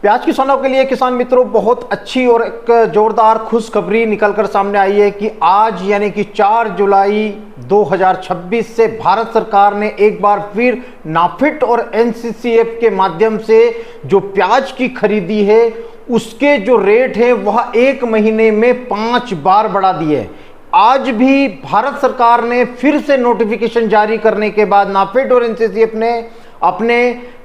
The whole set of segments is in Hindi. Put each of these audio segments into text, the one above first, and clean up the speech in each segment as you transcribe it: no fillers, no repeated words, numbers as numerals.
प्याज किसानों के लिए किसान मित्रों बहुत अच्छी और एक जोरदार खुशखबरी निकलकर सामने आई है कि आज यानी कि 4 जुलाई 2026 से भारत सरकार ने एक बार फिर नाफेड और एनसीसीएफ के माध्यम से जो प्याज की खरीदी है उसके जो रेट है वह 1 महीने में 5 बार बढ़ा दिए है। आज भी भारत सरकार ने फिर से नोटिफिकेशन जारी करने के बाद नाफेड और एनसीसीएफ ने अपने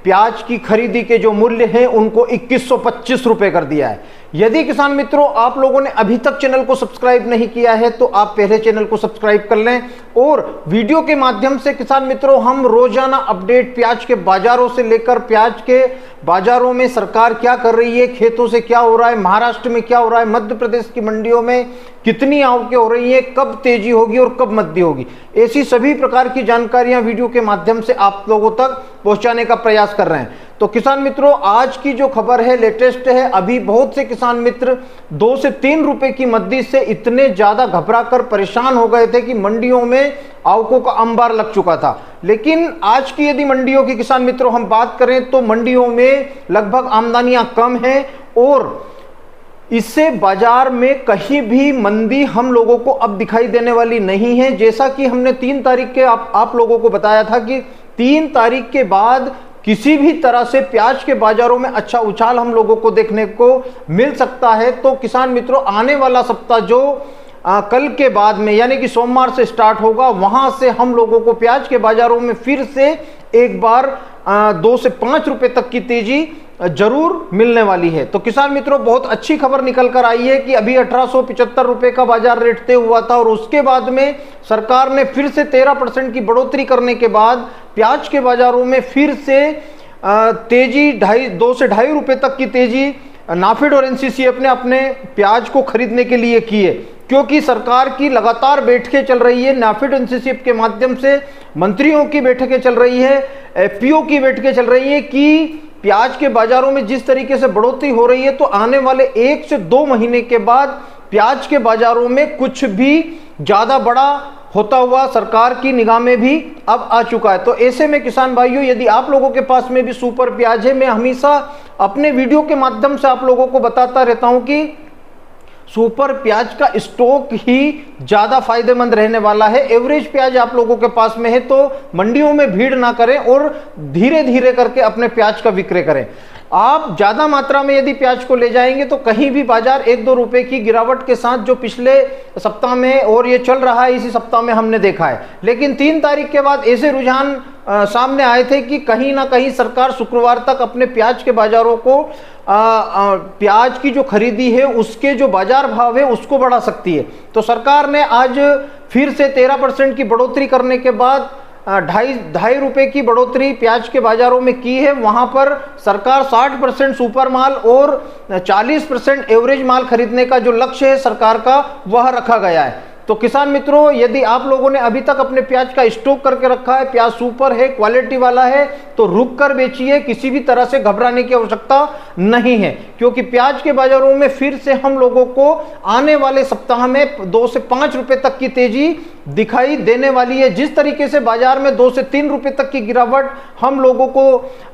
प्याज की खरीदी के जो मूल्य हैं उनको 2125 रुपए कर दिया है। यदि किसान मित्रों आप लोगों ने अभी तक चैनल को सब्सक्राइब नहीं किया है तो आप पहले चैनल को सब्सक्राइब कर लें और वीडियो के माध्यम से किसान मित्रों हम रोजाना अपडेट प्याज के बाजारों से लेकर प्याज के बाजारों में सरकार क्या कर रही है, खेतों से क्या हो रहा है, महाराष्ट्र में क्या हो रहा है, मध्य प्रदेश की मंडियों में कितनी आवकें हो रही है, कब तेजी होगी और कब मंदी होगी, ऐसी सभी प्रकार की जानकारियां वीडियो के माध्यम से आप लोगों तक पहुंचाने का प्रयास कर रहे हैं। तो किसान मित्रों आज की जो खबर है लेटेस्ट है। अभी बहुत से किसान मित्र 2 से 3 रुपए की मंदी से इतने ज्यादा घबरा कर परेशान हो गए थे कि मंडियों में आवकों का अंबार लग चुका था। लेकिन आज की यदि मंडियों की किसान मित्रों हम बात करें तो मंडियों में लगभग आमदनियां कम है और इससे बाजार में कहीं भी मंदी हम लोगों को अब दिखाई देने वाली नहीं है। जैसा कि हमने 3 तारीख के आप लोगों को बताया था कि 3 तारीख के बाद किसी भी तरह से प्याज के बाजारों में अच्छा उछाल हम लोगों को देखने को मिल सकता है। तो किसान मित्रों आने वाला सप्ताह जो कल के बाद में यानी कि सोमवार से स्टार्ट होगा वहां से हम लोगों को प्याज के बाजारों में फिर से एक बार 2 से 5 रुपए तक की तेजी जरूर मिलने वाली है। तो किसान मित्रों बहुत अच्छी खबर निकल कर आई है कि अभी 1875 रुपए का बाजार रेट तय हुआ था और उसके बाद में सरकार ने फिर से 13% की बढ़ोतरी करने के बाद प्याज के बाजारों में फिर से तेजी 2 से 2.5 रुपए तक की तेजी नाफेड और एनसीसीएफ ने अपने प्याज को खरीदने के लिए की है। क्योंकि सरकार की लगातार बैठकें चल रही है, नाफेड एनसीसीएफ के माध्यम से मंत्रियों की बैठकें चल रही है, एफपीओ की बैठकें चल रही है कि प्याज के बाजारों में जिस तरीके से बढ़ोतरी हो रही है तो आने वाले 1 से 2 महीने के बाद प्याज के बाजारों में कुछ भी ज्यादा बड़ा होता हुआ सरकार की निगाह में भी अब आ चुका है। तो ऐसे में किसान भाइयों यदि आप लोगों के पास में भी सुपर प्याज है, मैं हमेशा अपने वीडियो के माध्यम से आप लोगों को बताता रहता हूं कि सुपर प्याज का स्टॉक ही ज्यादा फायदेमंद रहने वाला है। एवरेज प्याज आप लोगों के पास में है तो मंडियों में भीड़ ना करें और धीरे धीरे करके अपने प्याज का विक्रय करें। आप ज्यादा मात्रा में यदि प्याज को ले जाएंगे तो कहीं भी बाजार 1-2 रुपए की गिरावट के साथ जो पिछले सप्ताह में और ये चल रहा है इसी सप्ताह में हमने देखा है। लेकिन 3 तारीख के बाद ऐसे रुझान सामने आए थे कि कहीं ना कहीं सरकार शुक्रवार तक अपने प्याज के बाजारों को प्याज की जो खरीदी है उसके जो बाजार भाव है उसको बढ़ा सकती है। तो सरकार ने आज फिर से 13% की बढ़ोतरी करने के बाद 2.5 रुपए की बढ़ोतरी प्याज के बाजारों में की है। वहां पर सरकार 60% सुपर माल और 40% एवरेज माल खरीदने का जो लक्ष्य है सरकार का वह रखा गया है। तो किसान मित्रों यदि आप लोगों ने अभी तक अपने प्याज का स्टॉक करके रखा है, प्याज सुपर है, क्वालिटी वाला है, तो रुक कर बेचिए, किसी भी तरह से घबराने की आवश्यकता नहीं है। क्योंकि प्याज के बाजारों में फिर से हम लोगों को आने वाले सप्ताह में 2 से 5 रुपए तक की तेजी दिखाई देने वाली है। जिस तरीके से बाजार में 2 से 3 रुपए तक की गिरावट हम लोगों को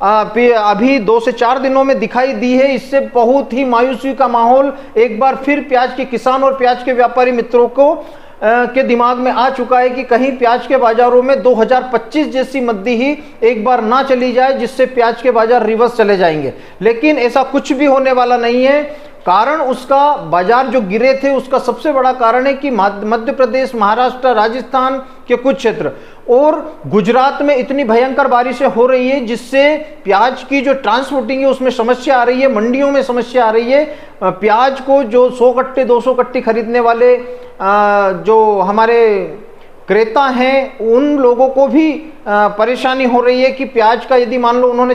अभी 2 से 4 दिनों में दिखाई दी है, इससे बहुत ही मायूसी का माहौल एक बार फिर प्याज के किसान और प्याज के व्यापारी मित्रों को के दिमाग में आ चुका है कि कहीं प्याज के बाजारों में 2025 जैसी मंदी ही एक बार ना चली जाए जिससे प्याज के बाजार रिवर्स चले जाएंगे। लेकिन ऐसा कुछ भी होने वाला नहीं है। कारण उसका बाजार जो गिरे थे उसका सबसे बड़ा कारण है कि मध्य प्रदेश, महाराष्ट्र, राजस्थान के कुछ क्षेत्र और गुजरात में इतनी भयंकर बारिशें हो रही है जिससे प्याज की जो ट्रांसपोर्टिंग है उसमें समस्या आ रही है, मंडियों में समस्या आ रही है। प्याज को जो 100 कट्टे 200 कट्टे खरीदने वाले जो हमारे क्रेता हैं उन लोगों को भी परेशानी हो रही है कि प्याज का यदि मान लो उन्होंने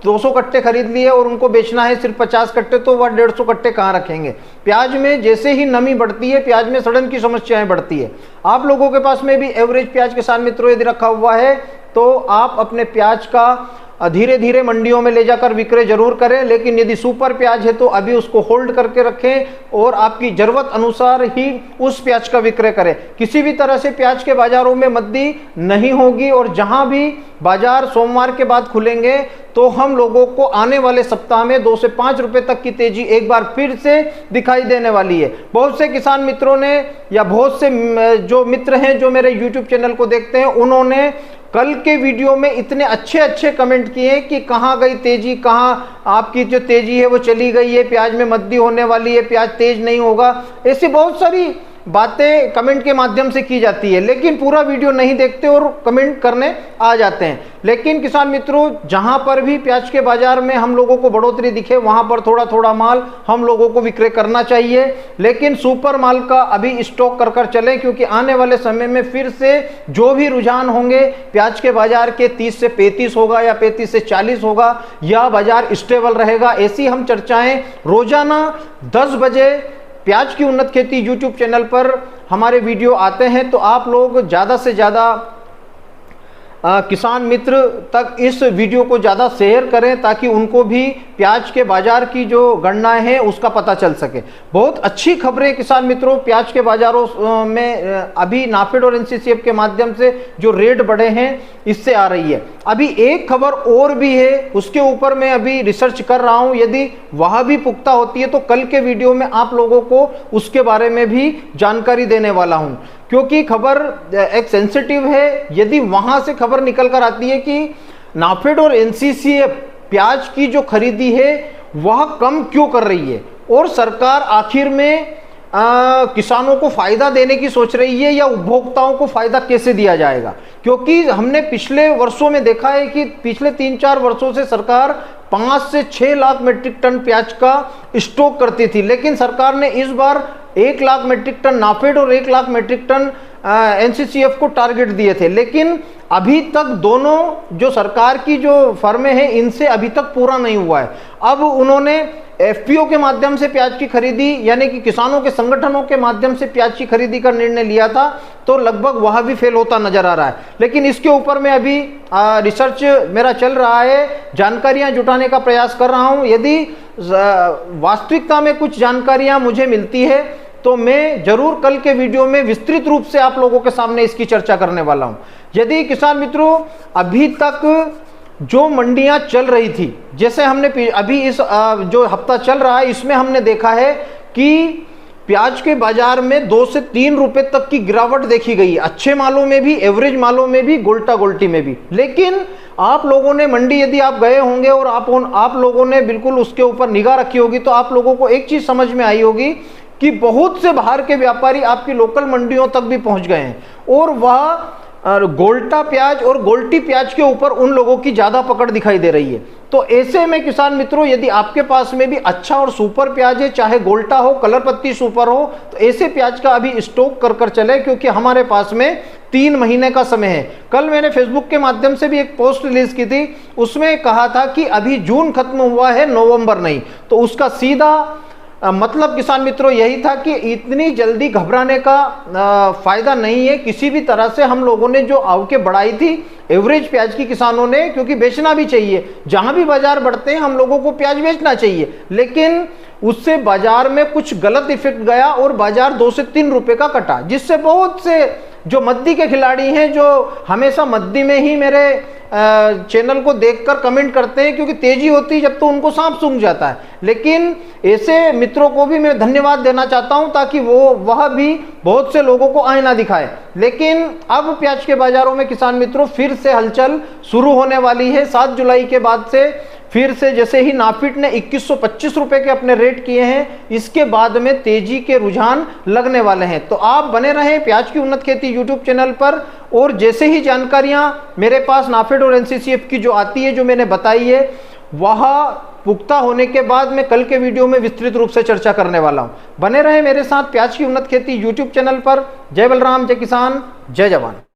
200 कट्टे खरीद लिए और उनको बेचना है सिर्फ 50 कट्टे तो वह 150 कट्टे कहाँ रखेंगे। प्याज में जैसे ही नमी बढ़ती है प्याज में सड़न की समस्याएं बढ़ती है। आप लोगों के पास में भी एवरेज प्याज किसान मित्रों यदि रखा हुआ है तो आप अपने प्याज का धीरे धीरे मंडियों में ले जाकर विक्रय जरूर करें, लेकिन यदि सुपर प्याज है तो अभी उसको होल्ड करके रखें और आपकी जरूरत अनुसार ही उस प्याज का विक्रय करें। किसी भी तरह से प्याज के बाजारों में मंदी नहीं होगी और जहां भी बाजार सोमवार के बाद खुलेंगे तो हम लोगों को आने वाले सप्ताह में 2 से 5 रुपए तक की तेजी एक बार फिर से दिखाई देने वाली है। बहुत से किसान मित्रों ने या बहुत से जो मित्र हैं जो मेरे YouTube चैनल को देखते हैं, उन्होंने कल के वीडियो में इतने अच्छे अच्छे कमेंट किए कि कहाँ गई तेजी, कहाँ आपकी जो तेजी है वो चली गई है, प्याज में मंदी होने वाली है, प्याज तेज नहीं होगा। ऐसी बहुत सारी बातें कमेंट के माध्यम से की जाती है, लेकिन पूरा वीडियो नहीं देखते और कमेंट करने आ जाते हैं। लेकिन किसान मित्रों, जहां पर भी प्याज के बाजार में हम लोगों को बढ़ोतरी दिखे वहां पर थोड़ा थोड़ा माल हम लोगों को विक्रय करना चाहिए, लेकिन सुपर माल का अभी स्टॉक कर कर चले, क्योंकि आने वाले समय में फिर से जो भी रुझान होंगे प्याज के बाजार के 30 से 35 होगा या 35 से 40 होगा या बाजार स्टेबल रहेगा। ऐसी हम चर्चाएं रोजाना 10 बजे प्याज की उन्नत खेती YouTube चैनल पर हमारे वीडियो आते हैं, तो आप लोग ज़्यादा से ज़्यादा किसान मित्र तक इस वीडियो को ज़्यादा शेयर करें ताकि उनको भी प्याज के बाजार की जो गणनाएं हैं उसका पता चल सके। बहुत अच्छी खबरें किसान मित्रों प्याज के बाजारों में अभी नाफेड और NCCF के माध्यम से जो रेट बढ़े हैं इससे आ रही है। अभी एक खबर और भी है, उसके ऊपर मैं अभी रिसर्च कर रहा हूं, यदि वह भी पुख्ता होती है तो कल के वीडियो में आप लोगों को उसके बारे में भी जानकारी देने वाला हूं, क्योंकि खबर एक सेंसिटिव है। यदि वहां से खबर निकल कर आती है कि नाफेड और NCCF प्याज की जो खरीदी है वह कम क्यों कर रही है और सरकार आखिर में किसानों को फायदा देने की सोच रही है या उपभोक्ताओं को फायदा कैसे दिया जाएगा, क्योंकि हमने पिछले वर्षों में देखा है कि पिछले 3-4 वर्षों से सरकार 5 से 6 लाख मीट्रिक टन प्याज का स्टॉक करती थी, लेकिन सरकार ने इस बार 1 लाख मीट्रिक टन नाफेड और 1 लाख मीट्रिक टन NCCF को टारगेट दिए थे, लेकिन अभी तक दोनों जो सरकार की जो फर्में हैं इनसे अभी तक पूरा नहीं हुआ है। अब उन्होंने FPO के माध्यम से प्याज की खरीदी यानी कि किसानों के संगठनों के माध्यम से प्याज की खरीदी का निर्णय लिया था, तो लगभग वह भी फेल होता नजर आ रहा है। लेकिन इसके ऊपर मैं अभी रिसर्च मेरा चल रहा है, जानकारियां जुटाने का प्रयास कर रहा हूं। यदि वास्तविकता में कुछ जानकारियां मुझे मिलती है तो मैं जरूर कल के वीडियो में विस्तृत रूप से आप लोगों के सामने इसकी चर्चा करने वाला हूं। यदि किसान मित्रों अभी तक जो मंडियां चल रही थी, जैसे हमने अभी इस जो हफ्ता चल रहा है इसमें हमने देखा है कि प्याज के बाजार में 2 से 3 रुपए तक की गिरावट देखी गई, अच्छे मालों में भी, एवरेज मालों में भी, गोल्टा गोल्टी में भी। लेकिन आप लोगों ने मंडी यदि आप गए होंगे और आप लोगों ने बिल्कुल उसके ऊपर निगाह रखी होगी तो आप लोगों को एक चीज समझ में आई होगी कि बहुत से बाहर के व्यापारी आपकी लोकल मंडियों तक भी पहुंच गए हैं और वह गोल्टा प्याज और गोल्टी प्याज के ऊपर उन लोगों की ज्यादा पकड़ दिखाई दे रही है। तो ऐसे में किसान मित्रों यदि आपके पास में भी अच्छा और सुपर प्याज है, चाहे गोल्टा हो, कलर पत्ती सुपर हो, तो ऐसे प्याज का अभी स्टॉक कर कर चले, क्योंकि हमारे पास में 3 महीने का समय है। कल मैंने फेसबुक के माध्यम से भी एक पोस्ट रिलीज की थी, उसमें कहा था कि अभी जून खत्म हुआ है, नवंबर नहीं। तो उसका सीधा मतलब किसान मित्रों यही था कि इतनी जल्दी घबराने का फायदा नहीं है। किसी भी तरह से हम लोगों ने जो आवके बढ़ाई थी एवरेज प्याज की किसानों ने, क्योंकि बेचना भी चाहिए, जहां भी बाजार बढ़ते हैं हम लोगों को प्याज बेचना चाहिए, लेकिन उससे बाजार में कुछ गलत इफेक्ट गया और बाजार 2 से 3 रुपए का कटा, जिससे बहुत से जो मद्दी के खिलाड़ी हैं जो हमेशा मद्दी में ही मेरे चैनल को देखकर कमेंट करते हैं, क्योंकि तेजी होती है जब तो उनको सांप सूंघ जाता है। लेकिन ऐसे मित्रों को भी मैं धन्यवाद देना चाहता हूं ताकि वह भी बहुत से लोगों को आईना दिखाए। लेकिन अब प्याज के बाजारों में किसान मित्रों फिर से हलचल शुरू होने वाली है। 7 जुलाई के बाद से फिर से जैसे ही नाफेड ने 2125 रुपए के अपने रेट किए हैं, इसके बाद में तेजी के रुझान लगने वाले हैं। तो आप बने रहें प्याज की उन्नत खेती YouTube चैनल पर, और जैसे ही जानकारियां मेरे पास नाफेड और NCCF की जो आती है, जो मैंने बताई है, वह पुख्ता होने के बाद मैं कल के वीडियो में विस्तृत रूप से चर्चा करने वाला हूं। बने रहें मेरे साथ प्याज की उन्नत खेती YouTube चैनल पर। जय बलराम, जय किसान, जय जवान।